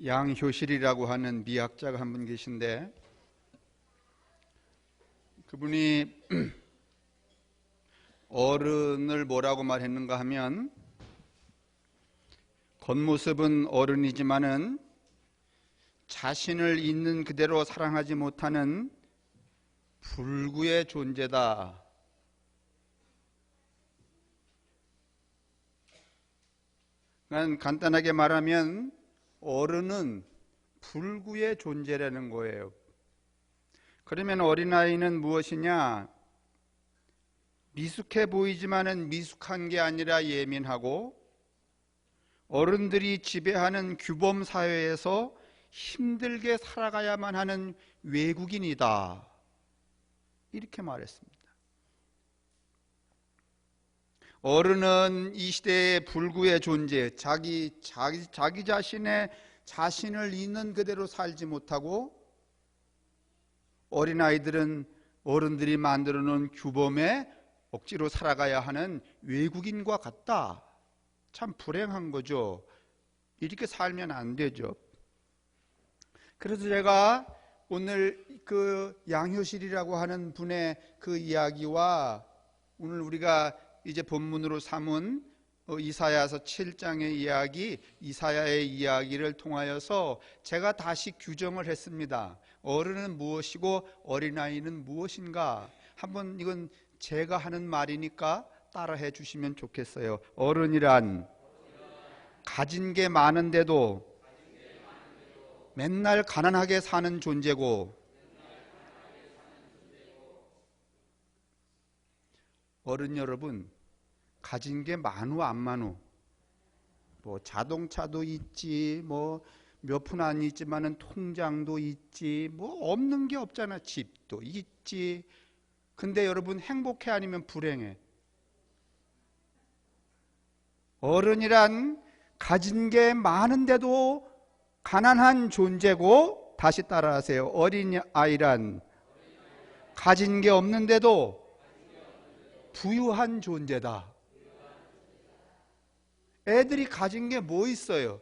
양효실이라고 하는 미학자가 한 분 계신데, 그분이 어른을 뭐라고 말했는가 하면, 겉모습은 어른이지만은 자신을 있는 그대로 사랑하지 못하는 불구의 존재다. 그러니까 간단하게 말하면 어른은 불구의 존재라는 거예요. 그러면 어린아이는 무엇이냐? 미숙해 보이지만은 미숙한 게 아니라 예민하고, 어른들이 지배하는 규범 사회에서 힘들게 살아가야만 하는 외국인이다. 이렇게 말했습니다. 어른은 이 시대의 불구의 존재, 자기 자신의 자신을 있는 그대로 살지 못하고, 어린아이들은 어른들이 만들어 놓은 규범에 억지로 살아가야 하는 외국인과 같다. 참 불행한 거죠. 이렇게 살면 안 되죠. 그래서 제가 오늘 그 양효실이라고 하는 분의 그 이야기와 오늘 우리가 이제 본문으로 삼은 이사야서 7장의 이야기, 이사야의 이야기를 통하여서 제가 다시 규정을 했습니다. 어른은 무엇이고 어린아이는 무엇인가? 한번 이건 제가 하는 말이니까 따라해 주시면 좋겠어요. 어른이란 가진 게 많은데도 맨날 가난하게 사는 존재고, 어른 여러분, 가진 게 많우 안 많우, 뭐 자동차도 있지, 뭐 몇 푼 안 있지만은 통장도 있지, 뭐 없는 게 없잖아. 집도 있지. 근데 여러분, 행복해 아니면 불행해? 어른이란 가진 게 많은데도 가난한 존재고, 다시 따라하세요. 어린아이란 가진 게 없는데도 부유한 존재다. 애들이 가진 게 뭐 있어요?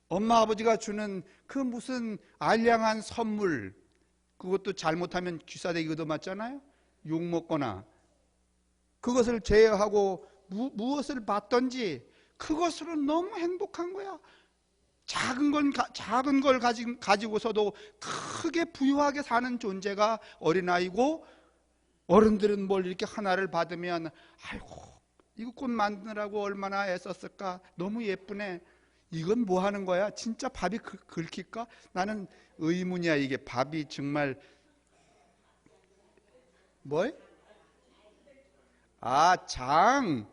엄마 아버지가 주는 그 무슨 알량한 선물, 그것도 잘못하면 귀싸대기 얻어맞잖아요. 욕 먹거나. 그것을 제어하고 무엇을 받든지 그것으로 너무 행복한 거야. 작은 걸 가지고서도 크게 부유하게 사는 존재가 어린아이고, 어른들은 뭘 이렇게 하나를 받으면 아이고 이거 꽃 만드느라고 얼마나 애썼을까, 너무 예쁘네. 이건 뭐 하는 거야? 진짜 밥이 긁힐까? 나는 의문이야. 이게 밥이 정말 뭐? 장.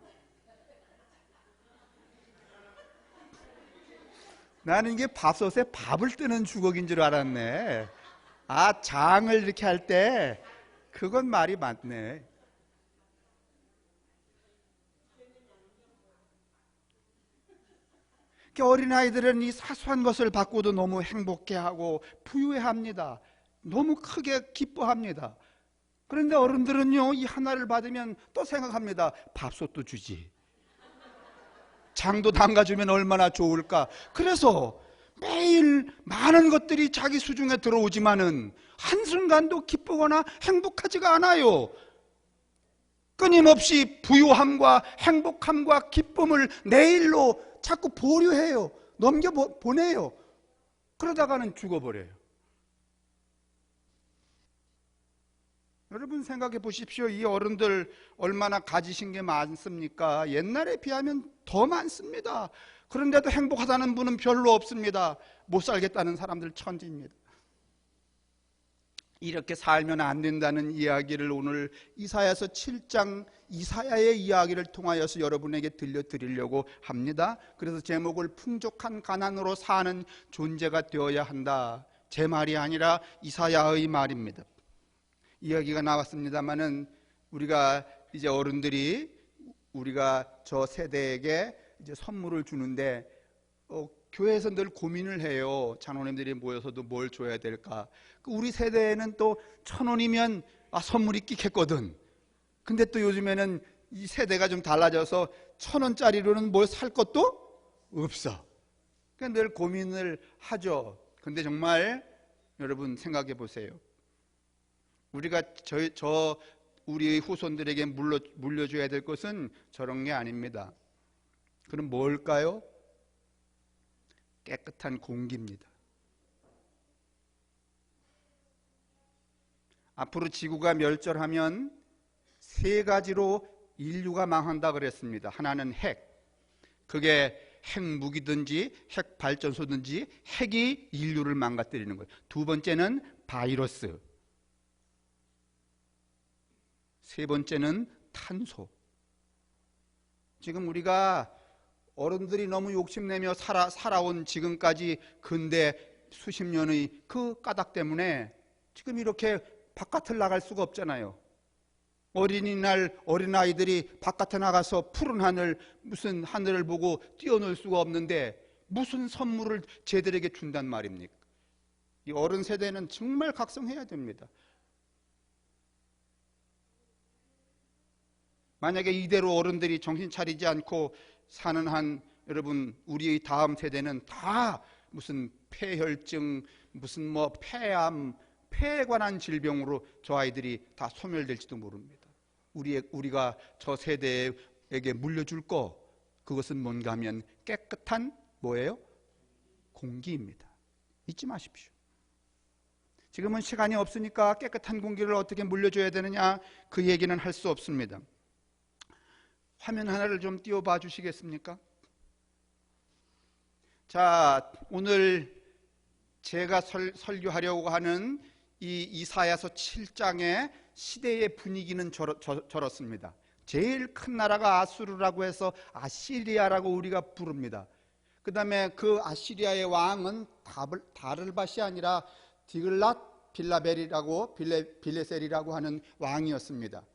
나는 이게 밥솥에 밥을 뜨는 주걱인 줄 알았네. 장을 이렇게 할 때 그건 말이 맞네. 어린아이들은 이 사소한 것을 받고도 너무 행복해하고 부유해합니다. 너무 크게 기뻐합니다. 그런데 어른들은요, 이 하나를 받으면 또 생각합니다. 밥솥도 주지, 장도 담가주면 얼마나 좋을까. 그래서 매일 많은 것들이 자기 수중에 들어오지만은 한순간도 기쁘거나 행복하지가 않아요. 끊임없이 부유함과 행복함과 기쁨을 내일로 자꾸 보류해요. 넘겨보내요. 그러다가는 죽어버려요. 여러분 생각해 보십시오. 이 어른들 얼마나 가지신 게 많습니까? 옛날에 비하면 더 많습니다. 그런데도 행복하다는 분은 별로 없습니다. 못 살겠다는 사람들 천지입니다. 이렇게 살면 안 된다는 이야기를 오늘 이사야서 7장 이사야의 이야기를 통하여서 여러분에게 들려드리려고 합니다. 그래서 제목을 풍족한 가난으로 사는 존재가 되어야 한다. 제 말이 아니라 이사야의 말입니다. 이야기가 나왔습니다만은 우리가 이제 어른들이 우리가 저 세대에게 이제 선물을 주는데 교회에서 늘 고민을 해요. 장로님들이 모여서도 뭘 줘야 될까. 우리 세대에는 또 1,000원이면 선물이 끼겠거든. 근데 또 요즘에는 이 세대가 좀 달라져서 1,000원짜리로는 뭘 살 것도 없어. 그러니까 늘 고민을 하죠. 근데 정말 여러분 생각해 보세요. 우리가 우리의 후손들에게 물려줘야 될 것은 저런 게 아닙니다. 그럼 뭘까요? 깨끗한 공기입니다. 앞으로 지구가 멸절하면 세 가지로 인류가 망한다 그랬습니다. 하나는 핵. 그게 핵무기든지 핵발전소든지 핵이 인류를 망가뜨리는 거예요. 두 번째는 바이러스. 세 번째는 탄소. 지금 우리가 어른들이 너무 욕심내며 살아온 지금까지 근대 수십 년의 그 까닭 때문에 지금 이렇게 바깥을 나갈 수가 없잖아요. 어린이날 어린아이들이 바깥에 나가서 푸른 하늘, 무슨 하늘을 보고 뛰어놀 수가 없는데 무슨 선물을 쟤들에게 준단 말입니까? 이 어른 세대는 정말 각성해야 됩니다. 만약에 이대로 어른들이 정신 차리지 않고 사는 한 여러분 우리의 다음 세대는 다 무슨 폐혈증, 무슨 뭐 폐암, 폐에 관한 질병으로 저 아이들이 다 소멸될지도 모릅니다. 우리가 저 세대에게 물려줄 거, 그것은 뭔가 하면 깨끗한 뭐예요? 공기입니다. 잊지 마십시오. 지금은 시간이 없으니까 깨끗한 공기를 어떻게 물려줘야 되느냐, 그 얘기는 할 수 없습니다. 화면 하나를 좀 띄워봐 주시겠습니까? 자, 오늘 제가 설교하려고 하는 이 이사야서 7장의 시대의 분위기는 저렇습니다. 제일 큰 나라가 아수르라고 해서 아시리아라고 우리가 부릅니다. 그 다음에 그 아시리아의 왕은 다를밭이 아니라 디글랏 빌레셀이라고 하는 왕이었습니다.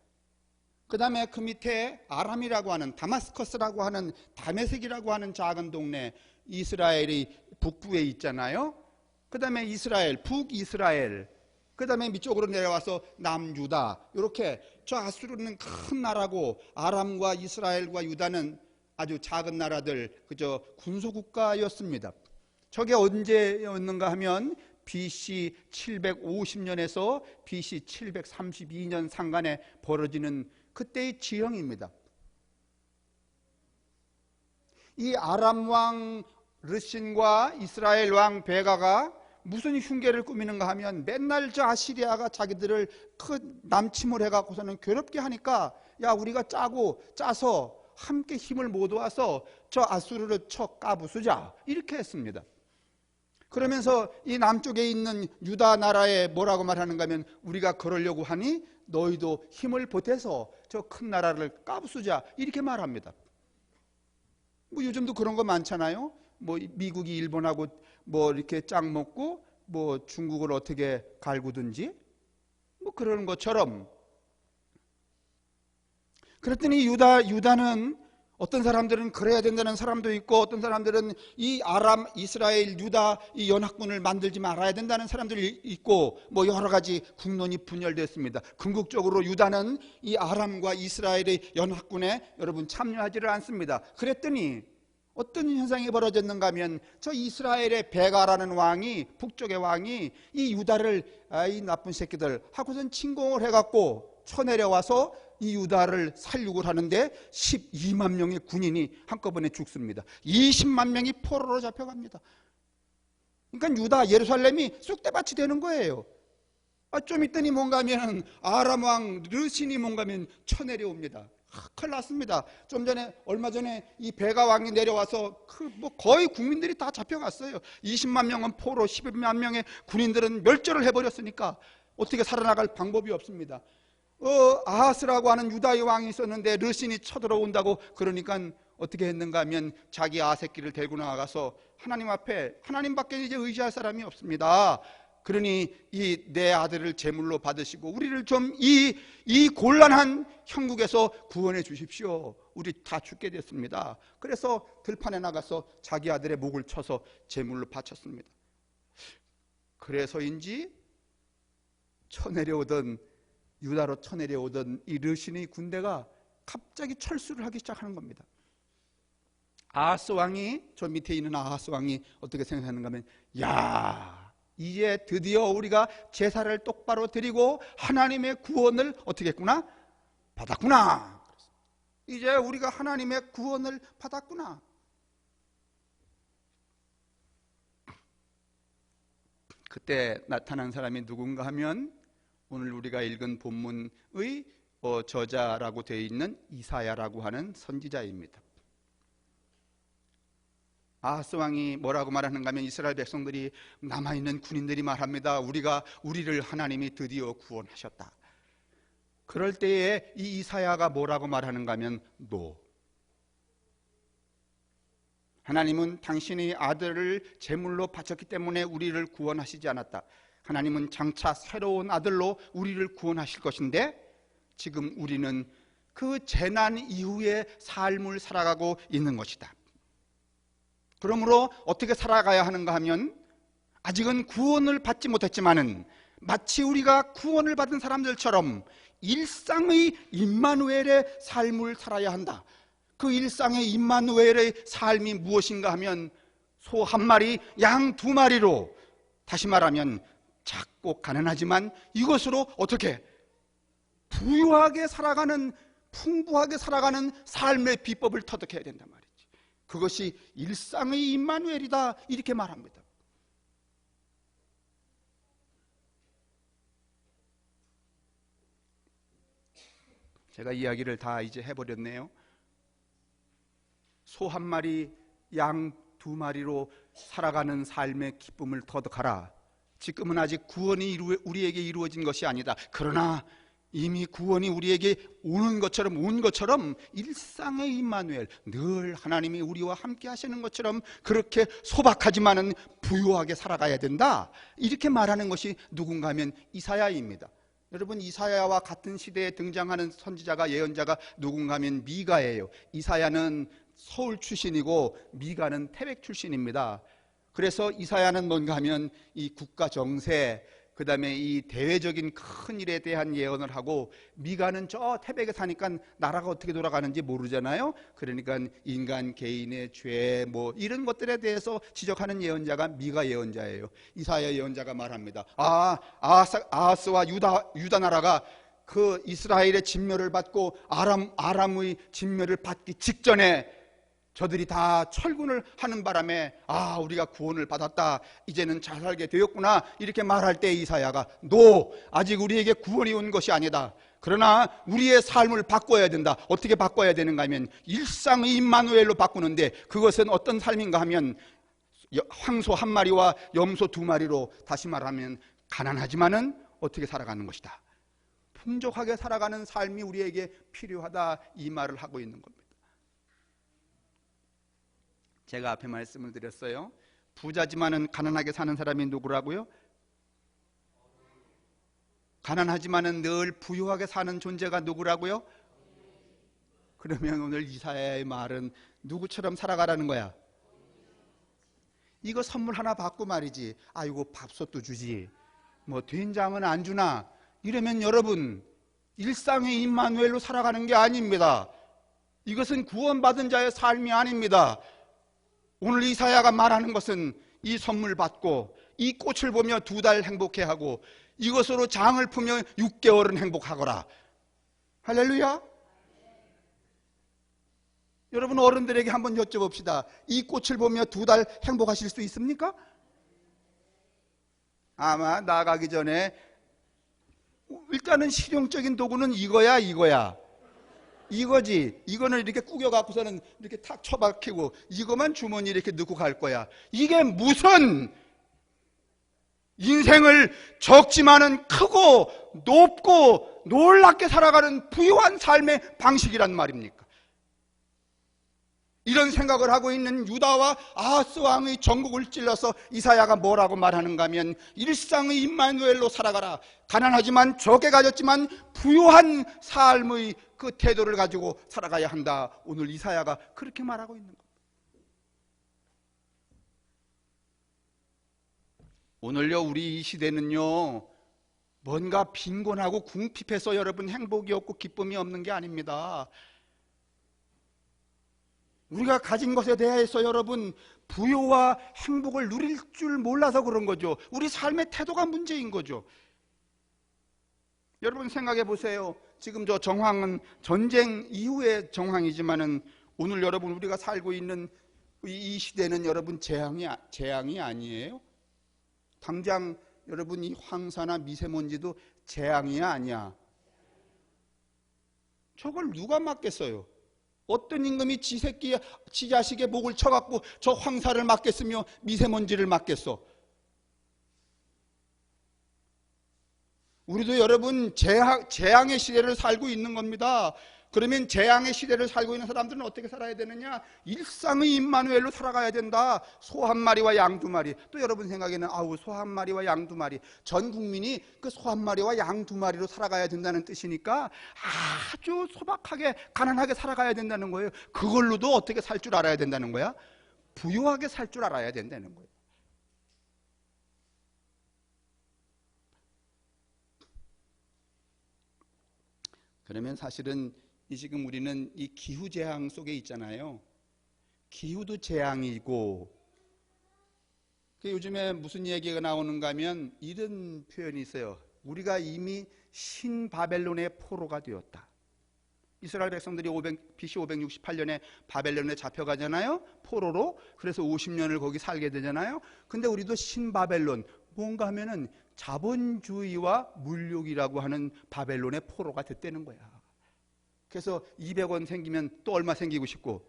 그 다음에 그 밑에 아람이라고 하는, 다마스커스라고 하는, 다메섹이라고 하는 작은 동네, 이스라엘의 북부에 있잖아요. 그 다음에 이스라엘, 북이스라엘, 그 다음에 밑쪽으로 내려와서 남유다, 이렇게. 저 아수르는 큰 나라고 아람과 이스라엘과 유다는 아주 작은 나라들, 그저 군소국가였습니다. 저게 언제였는가 하면 BC 750년에서 BC 732년 상간에 벌어지는 그때의 지형입니다. 이 아람 왕 르신과 이스라엘 왕 베가가 무슨 흉계를 꾸미는가 하면 맨날 저 아시리아가 자기들을 큰 남침을 해갖고서는 괴롭게 하니까, 야, 우리가 짜서 함께 힘을 모아서 저 아수르를 쳐 까부수자, 이렇게 했습니다. 그러면서 이 남쪽에 있는 유다 나라에 뭐라고 말하는가 하면, 우리가 그러려고 하니 너희도 힘을 보태서 저 큰 나라를 까부수자, 이렇게 말합니다. 뭐 요즘도 그런 거 많잖아요. 뭐 미국이 일본하고 뭐 이렇게 짝 먹고 뭐 중국을 어떻게 갈구든지 뭐 그러는 것처럼. 그랬더니 유다는 어떤 사람들은 그래야 된다는 사람도 있고, 어떤 사람들은 이 아람, 이스라엘, 유다 이 연합군을 만들지 말아야 된다는 사람들이 있고, 뭐 여러 가지 국론이 분열됐습니다. 궁극적으로 유다는 이 아람과 이스라엘의 연합군에 여러분 참여하지를 않습니다. 그랬더니 어떤 현상이 벌어졌는가 하면, 저 이스라엘의 베가라는 왕이, 북쪽의 왕이 이 유다를, 이 나쁜 새끼들 하고선 침공을 해갖고 쳐내려와서 이 유다를 살육을 하는데 12만 명의 군인이 한꺼번에 죽습니다. 20만 명이 포로로 잡혀갑니다. 그러니까 유다, 예루살렘이 쑥대밭이 되는 거예요. 좀 있더니 뭔가 하면 아람 왕 르신이 뭔가 하면 쳐내려옵니다. 큰일 났습니다. 얼마 전에 이 베가 왕이 내려와서 거의 국민들이 다 잡혀갔어요. 20만 명은 포로, 12만 명의 군인들은 멸절을 해버렸으니까 어떻게 살아나갈 방법이 없습니다. 아하스라고 하는 유다의 왕이 있었는데 르신이 쳐들어온다고 그러니까 어떻게 했는가 하면 자기 아새끼를 데리고 나가서 하나님 앞에, 하나님밖에 이제 의지할 사람이 없습니다. 그러니 이 내 아들을 제물로 받으시고 우리를 좀 이 곤란한 형국에서 구원해 주십시오. 우리 다 죽게 됐습니다. 그래서 들판에 나가서 자기 아들의 목을 쳐서 제물로 바쳤습니다. 그래서인지 유다로 쳐내려오던 이 르신의 군대가 갑자기 철수를 하기 시작하는 겁니다. 아하스 왕이, 저 밑에 있는 아하스 왕이 어떻게 생각하는가 하면, 야, 이제 드디어 우리가 제사를 똑바로 드리고 하나님의 구원을 어떻게 했구나? 받았구나. 이제 우리가 하나님의 구원을 받았구나. 그때 나타난 사람이 누군가 하면 오늘 우리가 읽은 본문의 저자라고 되어 있는 이사야라고 하는 선지자입니다. 아하스 왕이 뭐라고 말하는가 하면, 이스라엘 백성들이, 남아있는 군인들이 말합니다. 우리를 하나님이 드디어 구원하셨다. 그럴 때에 이 이사야가 뭐라고 말하는가 하면, 하나님은 당신의 아들을 제물로 바쳤기 때문에 우리를 구원하시지 않았다. 하나님은 장차 새로운 아들로 우리를 구원하실 것인데 지금 우리는 그 재난 이후의 삶을 살아가고 있는 것이다. 그러므로 어떻게 살아가야 하는가 하면, 아직은 구원을 받지 못했지만은 마치 우리가 구원을 받은 사람들처럼 일상의 임마누엘의 삶을 살아야 한다. 그 일상의 임마누엘의 삶이 무엇인가 하면, 소 한 마리, 양 두 마리로, 다시 말하면 작고 가난하지만 이것으로 어떻게 부유하게 살아가는, 풍부하게 살아가는 삶의 비법을 터득해야 된단 말이지. 그것이 일상의 임마누엘이다, 이렇게 말합니다. 제가 이야기를 다 이제 해버렸네요. 소 한 마리, 양 두 마리로 살아가는 삶의 기쁨을 터득하라. 지금은 아직 구원이 우리에게 이루어진 것이 아니다. 그러나 이미 구원이 우리에게 온 것처럼 일상의 임마누엘, 늘 하나님이 우리와 함께 하시는 것처럼 그렇게 소박하지만은 부유하게 살아가야 된다, 이렇게 말하는 것이 누군가 하면 이사야입니다. 여러분, 이사야와 같은 시대에 등장하는 선지자가, 예언자가 누군가 하면 미가예요. 이사야는 서울 출신이고 미가는 태백 출신입니다. 그래서 이사야는 뭔가 하면 이 국가 정세, 그 다음에 이 대외적인 큰 일에 대한 예언을 하고, 미가는 저 태백에 사니까 나라가 어떻게 돌아가는지 모르잖아요. 그러니까 인간 개인의 죄 이런 것들에 대해서 지적하는 예언자가 미가 예언자예요. 이사야 예언자가 말합니다. 아하스와 유다 나라가 그 이스라엘의 진멸을 받고 아람의 진멸을 받기 직전에 저들이 다 철군을 하는 바람에, 우리가 구원을 받았다, 이제는 잘 살게 되었구나, 이렇게 말할 때 이사야가, 아직 우리에게 구원이 온 것이 아니다. 그러나 우리의 삶을 바꿔야 된다. 어떻게 바꿔야 되는가 하면 일상의 임마누엘로 바꾸는데, 그것은 어떤 삶인가 하면 황소 한 마리와 염소 두 마리로, 다시 말하면 가난하지만은 어떻게 살아가는 것이다. 풍족하게 살아가는 삶이 우리에게 필요하다, 이 말을 하고 있는 겁니다. 제가 앞에 말씀을 드렸어요. 부자지만은 가난하게 사는 사람이 누구라고요? 가난하지만은 늘 부유하게 사는 존재가 누구라고요? 그러면 오늘 이사야의 말은 누구처럼 살아가라는 거야? 이거 선물 하나 받고 말이지, 아이고 밥솥도 주지, 된장은 안 주나, 이러면 여러분 일상의 임마누엘로 살아가는 게 아닙니다. 이것은 구원받은 자의 삶이 아닙니다. 오늘 이사야가 말하는 것은 이 선물 받고 이 꽃을 보며 2달 행복해하고 이것으로 장을 풀며 6개월은 행복하거라. 할렐루야. 여러분, 어른들에게 한번 여쭤봅시다. 이 꽃을 보며 2달 행복하실 수 있습니까? 아마 나가기 전에 일단은 실용적인 도구는 이거야. 이거지. 이거는 이렇게 꾸겨 갖고서는 이렇게 탁 쳐박히고 이거만 주머니에 이렇게 넣고 갈 거야. 이게 무슨 인생을 적지만은 크고 높고 놀랍게 살아가는 부유한 삶의 방식이란 말입니까? 이런 생각을 하고 있는 유다와 아하스 왕의 전국을 찔러서 이사야가 뭐라고 말하는가 하면, 일상의 임마누엘로 살아가라. 가난하지만 적게 가졌지만 부유한 삶의 그 태도를 가지고 살아가야 한다. 오늘 이사야가 그렇게 말하고 있는 겁니다. 오늘요, 우리 이 시대는요, 뭔가 빈곤하고 궁핍해서 여러분 행복이 없고 기쁨이 없는 게 아닙니다. 우리가 가진 것에 대해서 여러분 부요와 행복을 누릴 줄 몰라서 그런 거죠. 우리 삶의 태도가 문제인 거죠. 여러분 생각해 보세요. 지금 저 정황은 전쟁 이후의 정황이지만은 오늘 여러분 우리가 살고 있는 이 시대는 여러분 재앙이 아니에요? 당장 여러분 이 황사나 미세먼지도 재앙이야 아니야? 저걸 누가 막겠어요? 어떤 임금이 지 새끼, 지 자식의 목을 쳐갖고 저 황사를 막겠으며 미세먼지를 막겠어? 우리도 여러분 재앙의 시대를 살고 있는 겁니다. 그러면 재앙의 시대를 살고 있는 사람들은 어떻게 살아야 되느냐? 일상의 임마누엘로 살아가야 된다. 소 한 마리와 양 두 마리. 또 여러분 생각에는 소 한 마리와 양 두 마리. 전 국민이 그 소 한 마리와 양 두 마리로 살아가야 된다는 뜻이니까 아주 소박하게 가난하게 살아가야 된다는 거예요. 그걸로도 어떻게 살 줄 알아야 된다는 거야? 부유하게 살 줄 알아야 된다는 거예요. 그러면 사실은 이 지금 우리는 이 기후 재앙 속에 있잖아요. 기후도 재앙이고, 요즘에 무슨 얘기가 나오는가 하면 이런 표현이 있어요. 우리가 이미 신바벨론의 포로가 되었다. 이스라엘 백성들이 BC 568년에 바벨론에 잡혀가잖아요. 포로로. 그래서 50년을 거기 살게 되잖아요. 근데 우리도 신바벨론, 뭔가 하면은 자본주의와 물욕이라고 하는 바벨론의 포로가 됐다는 거야. 그래서 200원 생기면 또 얼마 생기고 싶고,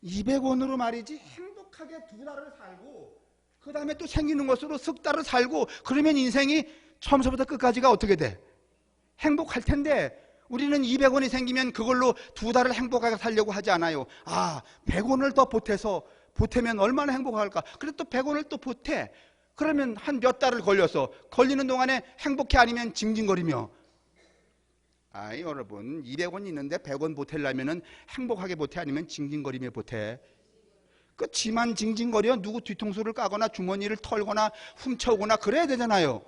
200원으로 말이지 행복하게 2달을 살고 그 다음에 또 생기는 것으로 석 달을 살고, 그러면 인생이 처음부터 끝까지가 어떻게 돼? 행복할 텐데 우리는 200원이 생기면 그걸로 2달을 행복하게 살려고 하지 않아요. 100원을 더 보태면 얼마나 행복할까? 그래서 또 100원을 또 보태. 그러면 한 몇 달을 걸리는 동안에 행복해 아니면 징징거리며. 여러분 200원 있는데 100원 보태려면 행복하게 보태 아니면 징징거리며 보태? 그 지만 징징거려 누구 뒤통수를 까거나 주머니를 털거나 훔쳐오거나 그래야 되잖아요.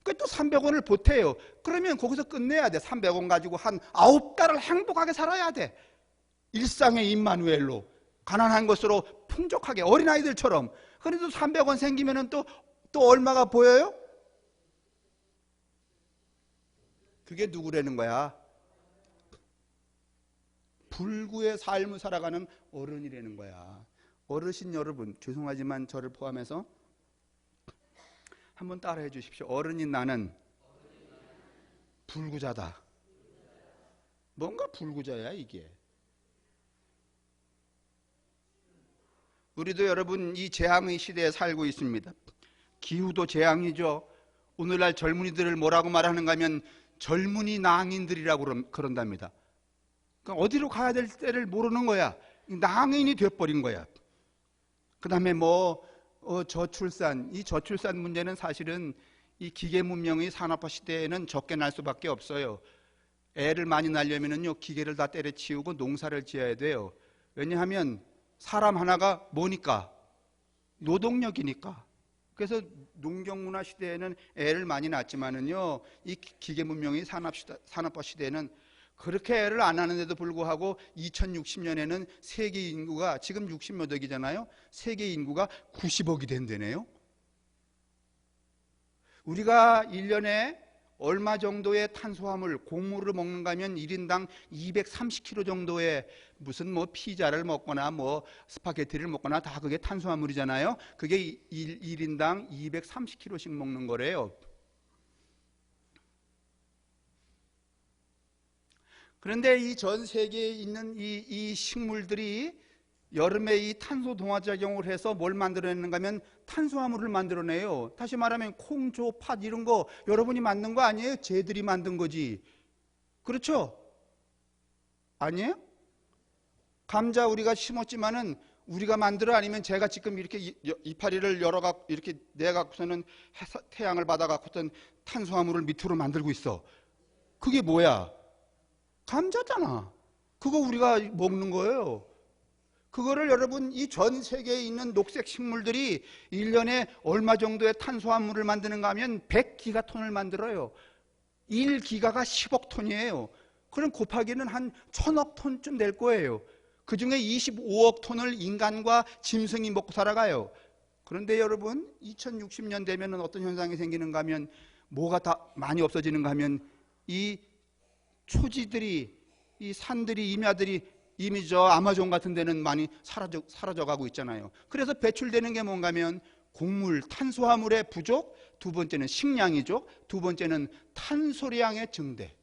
그 또 300원을 보태요. 그러면 거기서 끝내야 돼. 300원 가지고 한 9달을 행복하게 살아야 돼. 일상의 임마누엘로 가난한 것으로 풍족하게 어린아이들처럼. 그래도 300원 생기면 또 얼마가 보여요? 그게 누구라는 거야? 불구의 삶을 살아가는 어른이라는 거야. 어르신 여러분, 죄송하지만 저를 포함해서 한번 따라해 주십시오. 어른인 나는 불구자다. 뭔가 불구자야 이게. 우리도 여러분 이 재앙의 시대에 살고 있습니다. 기후도 재앙이죠. 오늘날 젊은이들을 뭐라고 말하는가 하면 젊은이 낭인들이라고 그런답니다. 그러니까 어디로 가야 될 때를 모르는 거야. 낭인이 돼버린 거야. 그 다음에 저출산. 이 저출산 문제는 사실은 이 기계 문명의 산업화 시대에는 적게 날 수밖에 없어요. 애를 많이 낳으려면요 기계를 다 때려치우고 농사를 지어야 돼요. 왜냐하면 사람 하나가 뭐니까? 노동력이니까. 그래서 농경문화 시대에는 애를 많이 낳지만은요, 이 기계 문명의 산업화 시대에는 그렇게 애를 안 하는데도 불구하고 2060년에는 세계 인구가 지금 60몇 억이잖아요. 세계 인구가 90억이 된다네요. 우리가 1년에 얼마 정도의 탄수화물, 곡물을 먹는가 하면 1인당 230kg 정도의 무슨 피자를 먹거나 스파게티를 먹거나 다 그게 탄수화물이잖아요. 그게 1인당 230kg씩 먹는 거래요. 그런데 이 전 세계에 있는 이 식물들이 여름에 이 탄소 동화작용을 해서 뭘 만들어내는가 하면 탄수화물을 만들어내요. 다시 말하면 콩, 조, 팥 이런 거 여러분이 만든 거 아니에요? 쟤들이 만든 거지. 그렇죠? 아니에요? 감자 우리가 심었지만은 우리가 만들어 아니면 제가 지금 이렇게 이파리를 열어갖고 이렇게 내갖고서는 태양을 받아갖고선 탄수화물을 밑으로 만들고 있어. 그게 뭐야? 감자잖아. 그거 우리가 먹는 거예요. 그거를 여러분 이 전 세계에 있는 녹색 식물들이 1년에 얼마 정도의 탄수화물을 만드는가 하면 100기가톤을 만들어요. 1기가가 10억 톤이에요. 그럼 곱하기는 한 1000억 톤쯤 될 거예요. 그 중에 25억 톤을 인간과 짐승이 먹고 살아가요. 그런데 여러분 2060년 되면 어떤 현상이 생기는가 하면 뭐가 다 많이 없어지는가 하면 이 초지들이, 이 산들이, 임야들이 이미 저 아마존 같은 데는 많이 사라져가고 있잖아요. 그래서 배출되는 게 뭔가 하면 곡물, 탄수화물의 부족, 두 번째는 식량이죠. 두 번째는 탄소량의 증대.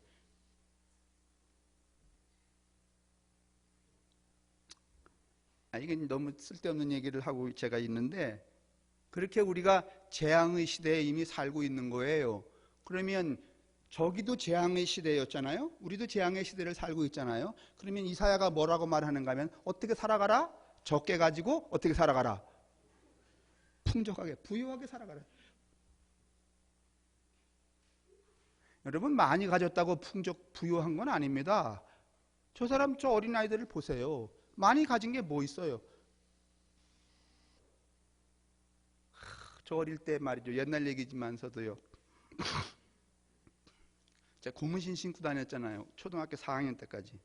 이게 너무 쓸데없는 얘기를 하고 제가 있는데 그렇게 우리가 재앙의 시대에 이미 살고 있는 거예요. 그러면 저기도 재앙의 시대였잖아요. 우리도 재앙의 시대를 살고 있잖아요. 그러면 이사야가 뭐라고 말하는가 하면 어떻게 살아가라? 적게 가지고 어떻게 살아가라? 풍족하게, 부유하게 살아가라. 여러분 많이 가졌다고 부유한 건 아닙니다. 저 사람, 저 어린아이들을 보세요. 많이 가진 게 뭐 있어요? 저 어릴 때 말이죠. 옛날 얘기지만서도요. 제가 고무신 신고 다녔잖아요. 초등학교 4학년 때까지.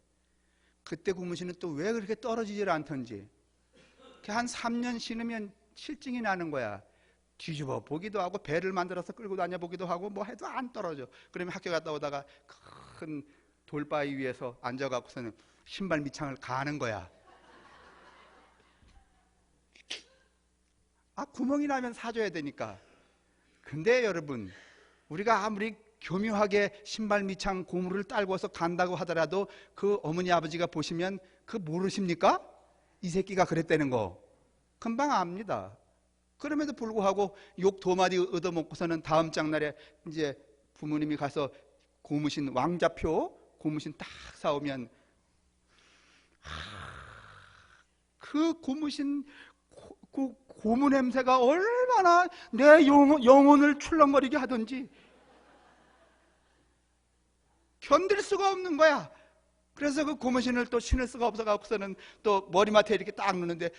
그때 고무신은 또 왜 그렇게 떨어지질 않던지. 한 3년 신으면 실증이 나는 거야. 뒤집어 보기도 하고 배를 만들어서 끌고 다녀 보기도 하고 뭐 해도 안 떨어져. 그러면 학교 갔다 오다가 큰 돌바위 위에서 앉아갖고서는 신발 밑창을 가는 거야. 구멍이 나면 사줘야 되니까. 근데 여러분, 우리가 아무리 교묘하게 신발 밑창 고무를 딸고서 간다고 하더라도 그 어머니 아버지가 보시면 그 모르십니까? 이 새끼가 그랬다는 거 금방 압니다. 그럼에도 불구하고 욕 2마디 얻어먹고서는 다음 장날에 이제 부모님이 가서 고무신 왕자표 고무신 딱 사오면 그 고무신 그 고무 냄새가 얼마나 내 영혼을 출렁거리게 하던지 견딜 수가 없는 거야. 그래서 그 고무신을 또 신을 수가 없어갖고서는 또 머리맡에 이렇게 딱 놓는데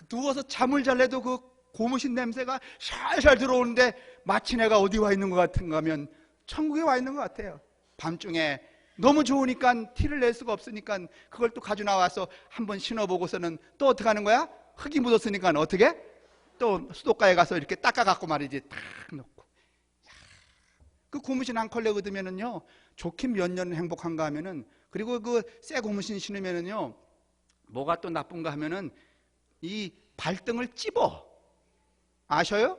누워서 잠을 잘래도 그 고무신 냄새가 살살 들어오는데 마치 내가 어디 와 있는 것 같은가 하면 천국에 와 있는 것 같아요. 밤중에 너무 좋으니까 티를 낼 수가 없으니까 그걸 또 가져 나와서 한번 신어보고서는 또 어떻게 하는 거야? 흙이 묻었으니까 어떻게? 또 수도가에 가서 이렇게 닦아갖고 말이지 탁 놓고. 그 고무신 한 컬레 얻으면은요 좋긴 몇 년 행복한가 하면은 그리고 그 새 고무신 신으면은요 뭐가 또 나쁜가 하면은 이 발등을 찝어. 아셔요?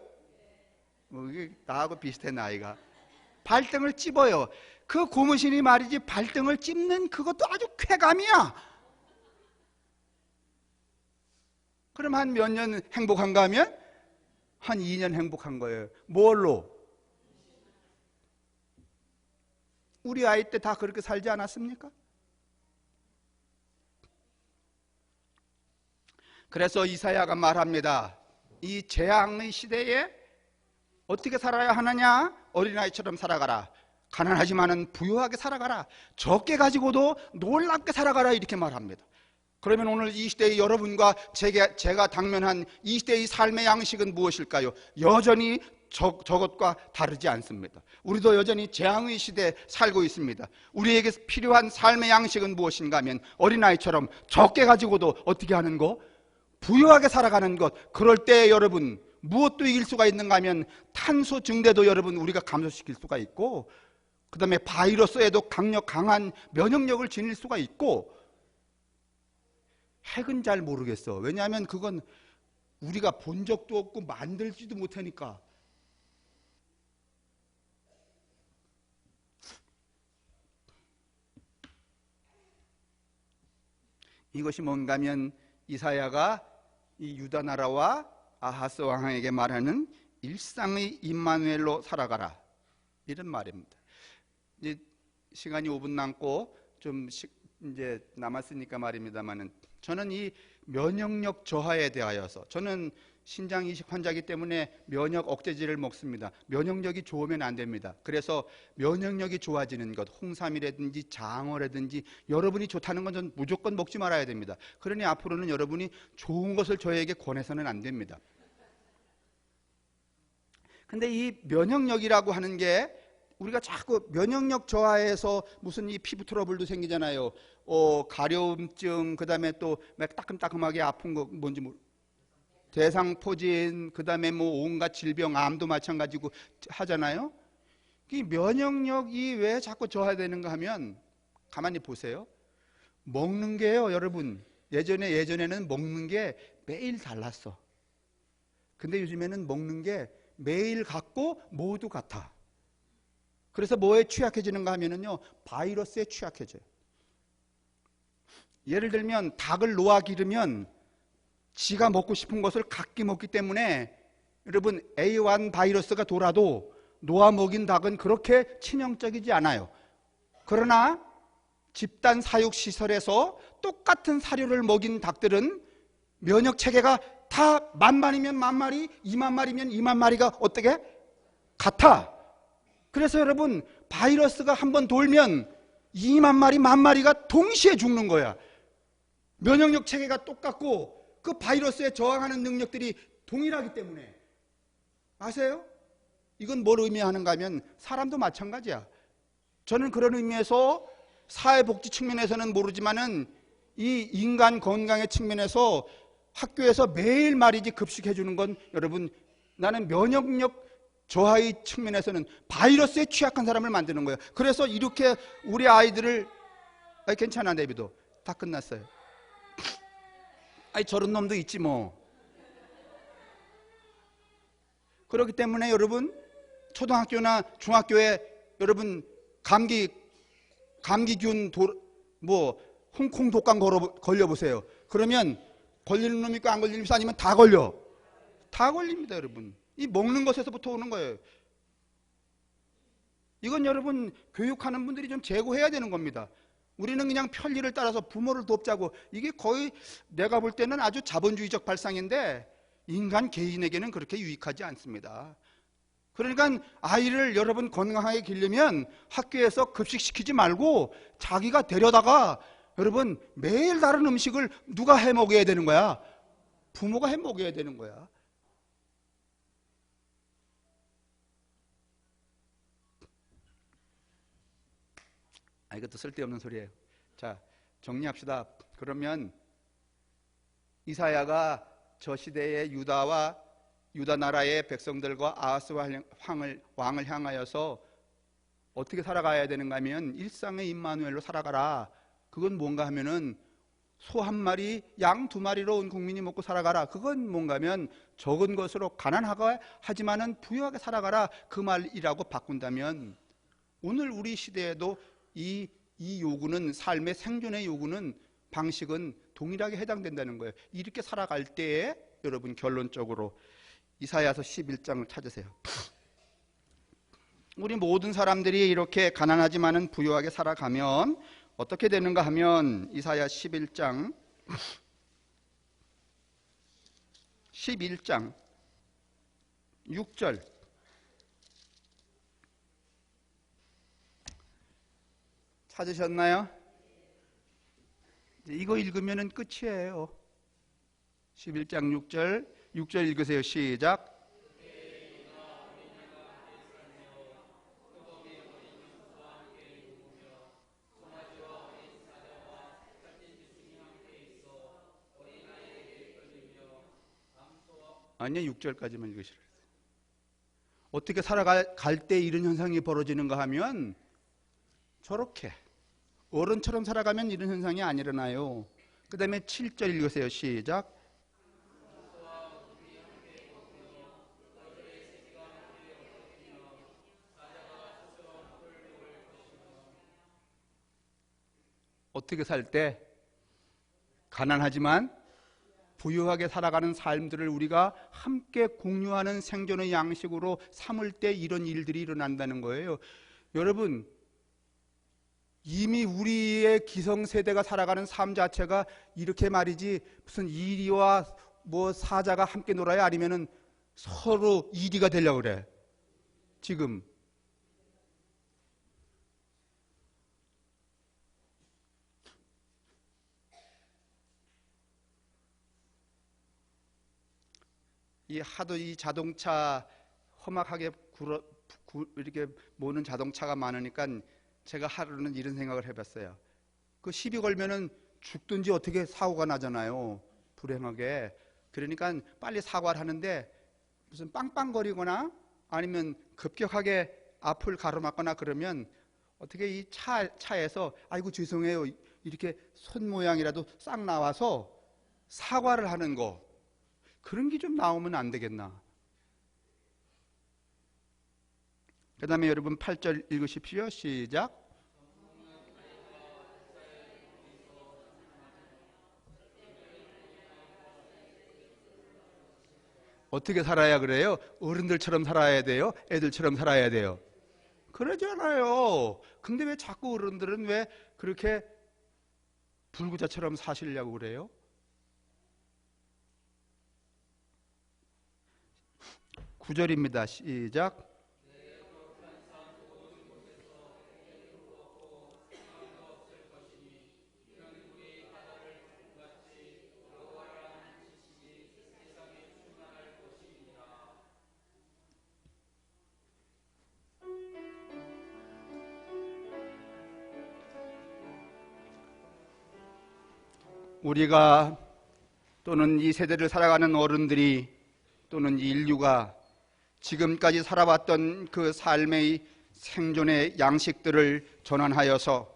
이게 나하고 비슷해 나이가. 발등을 찝어요. 그 고무신이 말이지 발등을 찝는 그것도 아주 쾌감이야. 그럼 한 몇 년 행복한가 하면 한 2년 행복한 거예요. 뭘로? 우리 아이 때 다 그렇게 살지 않았습니까? 그래서 이사야가 말합니다. 이 재앙의 시대에 어떻게 살아야 하느냐? 어린아이처럼 살아가라. 가난하지만은 부유하게 살아가라. 적게 가지고도 놀랍게 살아가라. 이렇게 말합니다. 그러면 오늘 이 시대의 여러분과 제가 당면한 이 시대의 삶의 양식은 무엇일까요? 여전히 저것과 다르지 않습니다. 우리도 여전히 재앙의 시대에 살고 있습니다. 우리에게 필요한 삶의 양식은 무엇인가 하면 어린아이처럼 적게 가지고도 어떻게 하는 거? 부유하게 살아가는 것. 그럴 때 여러분 무엇도 이길 수가 있는가 하면 탄소 증대도 여러분 우리가 감소시킬 수가 있고 그 다음에 바이러스에도 강한 면역력을 지닐 수가 있고 핵은 잘 모르겠어. 왜냐하면 그건 우리가 본 적도 없고 만들지도 못하니까. 이것이 뭔가 하면 이사야가 이 유다 나라와 아하스 왕에게 말하는 일상의 임마누엘로 살아가라 이런 말입니다. 이제 시간이 5분 남고 좀 이제 남았으니까 말입니다만은 저는 이 면역력 저하에 대하여서 저는 신장 이식 환자이기 때문에 면역 억제제를 먹습니다. 면역력이 좋으면 안 됩니다. 그래서 면역력이 좋아지는 것, 홍삼이라든지 장어라든지 여러분이 좋다는 건 전 무조건 먹지 말아야 됩니다. 그러니 앞으로는 여러분이 좋은 것을 저에게 권해서는 안 됩니다. 근데 이 면역력이라고 하는 게 우리가 자꾸 면역력 저하해서 무슨 이 피부 트러블도 생기잖아요. 가려움증, 그 다음에 또 막 따끔따끔하게 아픈 거 뭔지 대상포진, 그 다음에 뭐 온갖 질병, 암도 마찬가지고 하잖아요. 이 면역력이 왜 자꾸 저하되는가 하면 가만히 보세요. 먹는 게요, 여러분. 예전에는 먹는 게 매일 달랐어. 근데 요즘에는 먹는 게 매일 같고 모두 같아. 그래서 뭐에 취약해지는가 하면은요, 바이러스에 취약해져요. 예를 들면 닭을 놓아 기르면 지가 먹고 싶은 것을 각기 먹기 때문에 여러분 A1 바이러스가 돌아도 놓아 먹인 닭은 그렇게 치명적이지 않아요. 그러나 집단 사육 시설에서 똑같은 사료를 먹인 닭들은 면역 체계가 다 10,000마리면 10,000마리, 20,000마리면 20,000마리가 어떻게? 같아. 그래서 여러분 바이러스가 한번 돌면 20,000마리, 10,000마리가 동시에 죽는 거야. 면역력 체계가 똑같고 그 바이러스에 저항하는 능력들이 동일하기 때문에. 아세요? 이건 뭘 의미하는가 하면 사람도 마찬가지야. 저는 그런 의미에서 사회복지 측면에서는 모르지만은 이 인간 건강의 측면에서 학교에서 매일 말이지 급식해 주는 건 여러분 나는 면역력 저하의 측면에서는 바이러스에 취약한 사람을 만드는 거예요. 그래서 이렇게 우리 아이들을 괜찮아 데비도 다 끝났어요. 저런 놈도 있지 뭐. 그렇기 때문에 여러분 초등학교나 중학교에 여러분 감기균 홍콩 독감 걸려보세요. 그러면 걸리는 놈 있고 안 걸리는 놈 있어? 아니면 다 걸려? 다 걸립니다, 여러분. 이 먹는 것에서부터 오는 거예요. 이건 여러분 교육하는 분들이 좀 제고해야 되는 겁니다. 우리는 그냥 편리를 따라서 부모를 돕자고, 이게 거의 내가 볼 때는 아주 자본주의적 발상인데 인간 개인에게는 그렇게 유익하지 않습니다. 그러니까 아이를 여러분 건강하게 기르려면 학교에서 급식시키지 말고 자기가 데려다가 여러분 매일 다른 음식을 누가 해 먹여야 되는 거야? 부모가 해 먹여야 되는 거야. 이것도 쓸데없는 소리예요. 자, 정리합시다. 그러면 이사야가 저 시대의 유다 나라의 백성들과 아하스 왕을 향하여서 어떻게 살아가야 되는가 하면 일상의 임마누엘로 살아가라. 그건 뭔가 하면은 소 1마리, 양 2마리로 온 국민이 먹고 살아가라. 그건 뭔가 하면 적은 것으로 가난하게 하지만은 부유하게 살아가라. 그 말이라고 바꾼다면 오늘 우리 시대에도 이 요구는, 삶의 생존의 요구는, 방식은 동일하게 해당된다는 거예요. 이렇게 살아갈 때에 여러분 결론적으로 이사야서 11장을 찾으세요. 우리 모든 사람들이 이렇게 가난하지만은 부유하게 살아가면 어떻게 되는가 하면 이사야 11장 6절 찾으셨나요? 이거 읽으면 끝이에요. 11장 6절 읽으세요. 시작. 아니요, 6절까지만 읽으시라. 어떻게 살아갈 때 이런 현상이 벌어지는가 하면 저렇게 어른처럼 살아가면 이런 현상이 안 일어나요. 그 다음에 7절 읽으세요. 시작. 어떻게 살 때? 가난하지만 부유하게 살아가는 삶들을 우리가 함께 공유하는 생존의 양식으로 삼을 때 이런 일들이 일어난다는 거예요. 여러분, 이미 우리의 기성세대가 살아가는 삶 자체가 이렇게 말이지, 무슨 이리와 사자가 함께 놀아야, 아니면은 서로 이리가 되려고 그래. 지금 하도 이 자동차 험악하게 이렇게 모는 자동차가 많으니까 제가 하루는 이런 생각을 해봤어요. 그 시비 걸면은 죽든지 어떻게 사고가 나잖아요. 불행하게. 그러니까 빨리 사과를 하는데 무슨 빵빵거리거나 아니면 급격하게 앞을 가로막거나 그러면 어떻게 이 차에서 아이고 죄송해요 이렇게 손 모양이라도 싹 나와서 사과를 하는 거, 그런 게 좀 나오면 안 되겠나. 그 다음에 여러분 8절 읽으십시오. 시작. 어떻게 살아야 그래요? 어른들처럼 살아야 돼요? 애들처럼 살아야 돼요? 그러잖아요. 근데 왜 자꾸 어른들은 왜 그렇게 불구자처럼 사시려고 그래요? 구절입니다. 시작. 우리가 또는 이 세대를 살아가는 어른들이 또는 인류가 지금까지 살아왔던 그 삶의 생존의 양식들을 전환하여서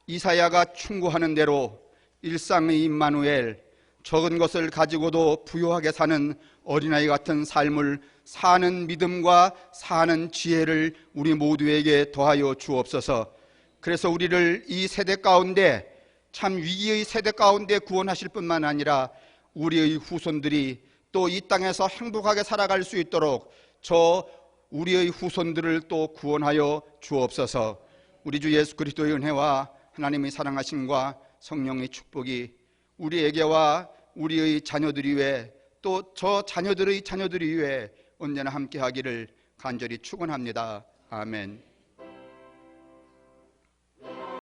이사야가 충고하는 대로 일상의 임마누엘, 적은 것을 가지고도 부유하게 사는 어린아이 같은 삶을 사는 믿음과 사는 지혜를 우리 모두에게 더하여 주옵소서. 그래서 우리를 이 세대 가운데, 참 위기의 세대 가운데 구원하실 뿐만 아니라 우리의 후손들이 또 이 땅에서 행복하게 살아갈 수 있도록 우리의 후손들을 또 구원하여 주옵소서. 우리 주 예수 그리스도의 은혜와 하나님의 사랑하심과 성령의 축복이 우리에게와 우리의 자녀들이 위해 또 저 자녀들의 자녀들이 위해 언제나 함께하기를 간절히 축원합니다. 아멘.